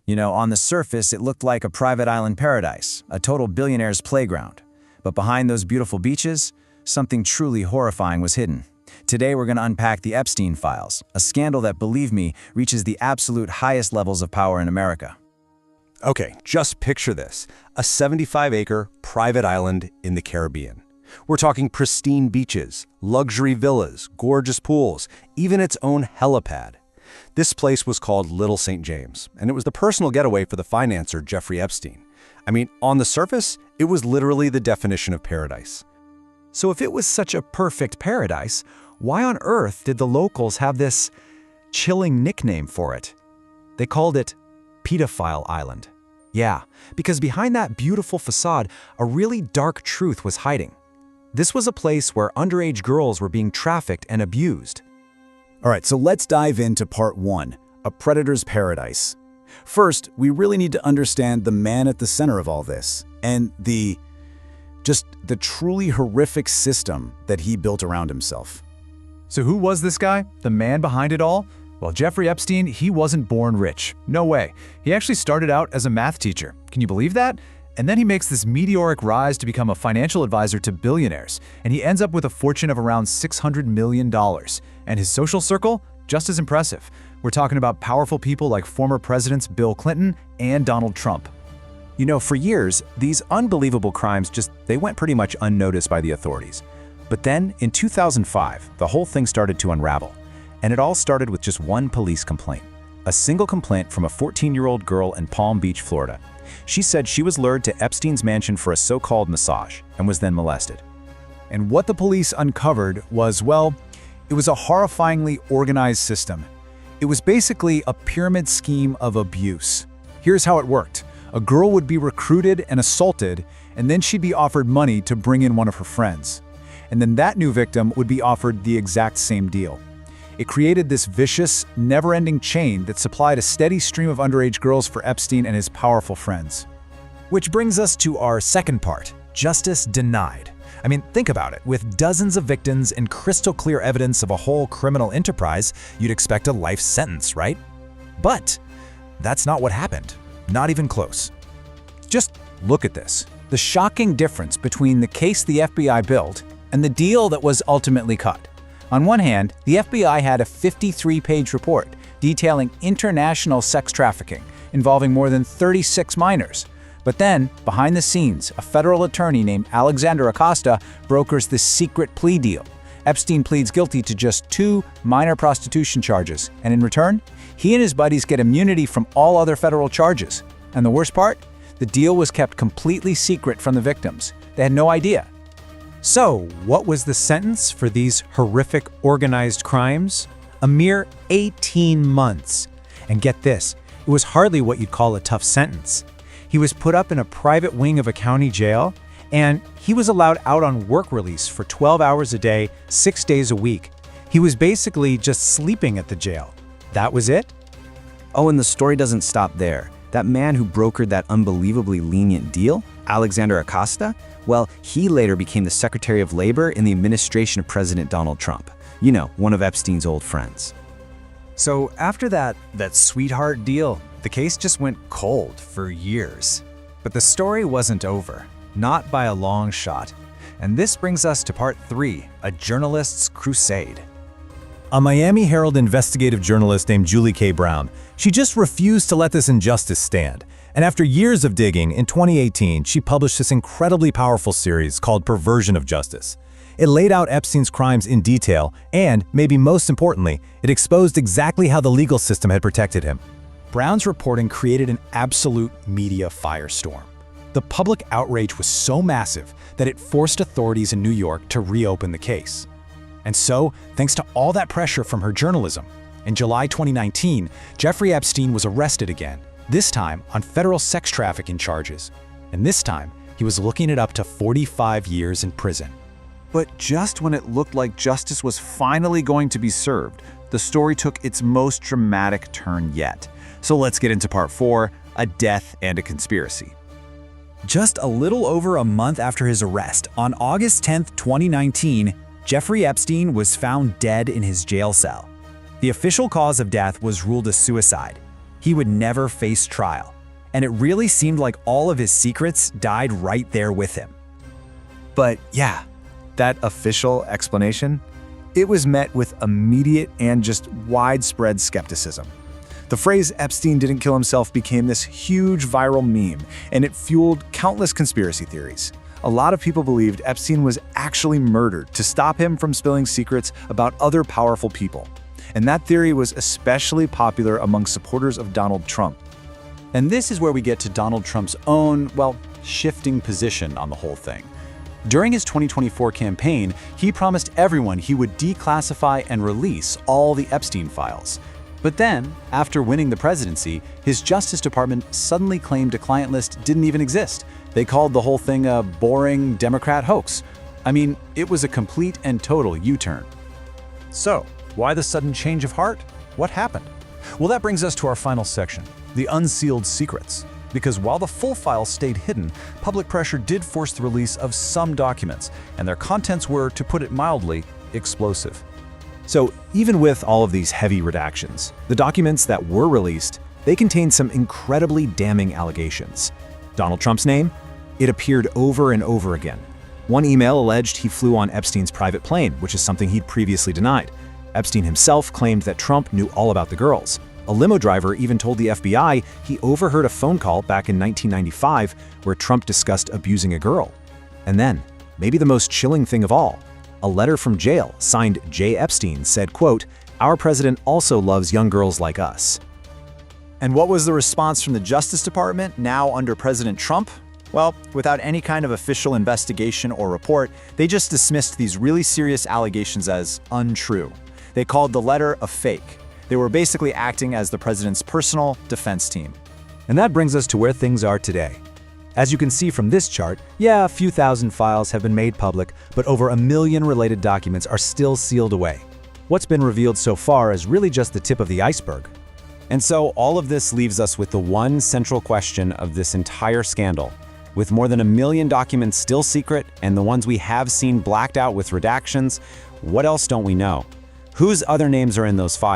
You know, on the surface, it looked like a private island paradise, a total billionaire's playground. But behind those beautiful beaches, something truly horrifying was hidden. Today, we're going to unpack the Epstein Files, a scandal that, believe me, reaches the absolute highest levels of power in America. Okay, just picture this, a 75-acre private island in the Caribbean. We're talking pristine beaches, luxury villas, gorgeous pools, even its own helipad. This place was called Little St. James, and it was the personal getaway for the financier Jeffrey Epstein. I mean, on the surface, it was literally the definition of paradise. So if it was such a perfect paradise, why on earth did the locals have this chilling nickname for it? They called it Pedophile Island. Yeah, because behind that beautiful facade, a really dark truth was hiding. This was a place where underage girls were being trafficked and abused. All right, so let's dive into part 1, a predator's paradise. First, we really need to understand the man at the center of all this, and the truly horrific system that he built around himself. So who was this guy, the man behind it all? Well, Jeffrey Epstein, he wasn't born rich. No way. He actually started out as a math teacher. Can you believe that? And then he makes this meteoric rise to become a financial advisor to billionaires, and he ends up with a fortune of around $600 million. And his social circle? Just as impressive. We're talking about powerful people like former presidents Bill Clinton and Donald Trump. You know, for years, these unbelievable crimes they went pretty much unnoticed by the authorities. But then, in 2005, the whole thing started to unravel. And it all started with just one police complaint. A single complaint from a 14-year-old girl in Palm Beach, Florida. She said she was lured to Epstein's mansion for a so-called massage and was then molested. And what the police uncovered was, well, it was a horrifyingly organized system. It was basically a pyramid scheme of abuse. Here's how it worked. A girl would be recruited and assaulted, and then she'd be offered money to bring in one of her friends. And then that new victim would be offered the exact same deal. It created this vicious, never-ending chain that supplied a steady stream of underage girls for Epstein and his powerful friends. Which brings us to our second part, justice denied. I mean, think about it. With dozens of victims and crystal clear evidence of a whole criminal enterprise, you'd expect a life sentence, right? But that's not what happened. Not even close. Just look at this. The shocking difference between the case the FBI built and the deal that was ultimately cut. On one hand, the FBI had a 53-page report detailing international sex trafficking involving more than 36 minors. But then, behind the scenes, a federal attorney named Alexander Acosta brokers this secret plea deal. Epstein pleads guilty to just 2 minor prostitution charges, and in return, he and his buddies get immunity from all other federal charges. And the worst part? The deal was kept completely secret from the victims. They had no idea. So, what was the sentence for these horrific organized crimes? A mere 18 months. And get this, it was hardly what you'd call a tough sentence. He was put up in a private wing of a county jail, and he was allowed out on work release for 12 hours a day, 6 days a week. He was basically just sleeping at the jail. That was it? Oh, and the story doesn't stop there. That man who brokered that unbelievably lenient deal, Alexander Acosta, well, he later became the Secretary of Labor in the administration of President Donald Trump. You know, one of Epstein's old friends. So after that sweetheart deal, the case just went cold for years. But the story wasn't over, not by a long shot. And this brings us to part 3, a journalist's crusade. A Miami Herald investigative journalist named Julie K. Brown, she just refused to let this injustice stand. And after years of digging, in 2018, she published this incredibly powerful series called Perversion of Justice. It laid out Epstein's crimes in detail, and, maybe most importantly, it exposed exactly how the legal system had protected him. Brown's reporting created an absolute media firestorm. The public outrage was so massive that it forced authorities in New York to reopen the case. And so, thanks to all that pressure from her journalism, in July 2019, Jeffrey Epstein was arrested again, this time on federal sex trafficking charges. And this time, he was looking at up to 45 years in prison. But just when it looked like justice was finally going to be served, the story took its most dramatic turn yet. So let's get into part 4, a death and a conspiracy. Just a little over a month after his arrest, on August 10, 2019, Jeffrey Epstein was found dead in his jail cell. The official cause of death was ruled a suicide. he would never face trial. And it really seemed like all of his secrets died right there with him. But yeah, that official explanation, it was met with immediate and just widespread skepticism. The phrase Epstein didn't kill himself became this huge viral meme, and it fueled countless conspiracy theories. A lot of people believed Epstein was actually murdered to stop him from spilling secrets about other powerful people. And that theory was especially popular among supporters of Donald Trump. And this is where we get to Donald Trump's own, well, shifting position on the whole thing. During his 2024 campaign, he promised everyone he would declassify and release all the Epstein files. But then, after winning the presidency, his Justice Department suddenly claimed a client list didn't even exist. They called the whole thing a boring Democrat hoax. I mean, it was a complete and total U-turn. So, why the sudden change of heart? What happened? Well, that brings us to our final section, the unsealed secrets. Because while the full file stayed hidden, public pressure did force the release of some documents, and their contents were, to put it mildly, explosive. So even with all of these heavy redactions, the documents that were released, they contained some incredibly damning allegations. Donald Trump's name? It appeared over and over again. One email alleged he flew on Epstein's private plane, which is something he'd previously denied. Epstein himself claimed that Trump knew all about the girls. A limo driver even told the FBI he overheard a phone call back in 1995 where Trump discussed abusing a girl. And then, maybe the most chilling thing of all, a letter from jail signed J. Epstein said, quote, "Our president also loves young girls like us." And what was the response from the Justice Department, now under President Trump? Well, without any kind of official investigation or report, they just dismissed these really serious allegations as untrue. They called the letter a fake. They were basically acting as the president's personal defense team. And that brings us to where things are today. As you can see from this chart, yeah, a few thousand files have been made public, but over 1 million related documents are still sealed away. What's been revealed so far is really just the tip of the iceberg. And so all of this leaves us with the one central question of this entire scandal. With more than 1 million documents still secret and the ones we have seen blacked out with redactions, what else don't we know? Whose other names are in those files?